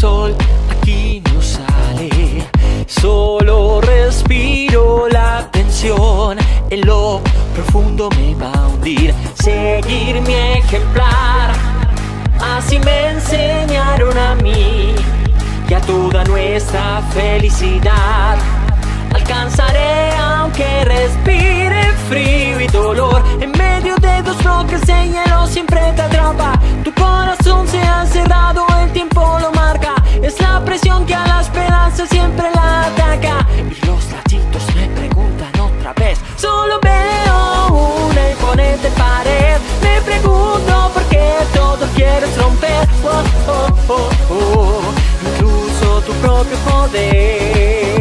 sol aquí no sale, solo respiro la tensión. En lo profundo me va a hundir seguir mi ejemplar. Así me enseñaron a mí, que a toda nuestra felicidad alcanzaré aunque respire frío y dolor. En medio de dos bloques de hielo siempre te atrapa. Tu corazón se ha cerrado, el tiempo lo marca. Es la presión que a la esperanza siempre la ataca. Y los latidos me preguntan otra vez. Solo veo una imponente pared. Me pregunto por qué todo quieres romper. Oh, oh, oh, oh. Incluso tu propio poder.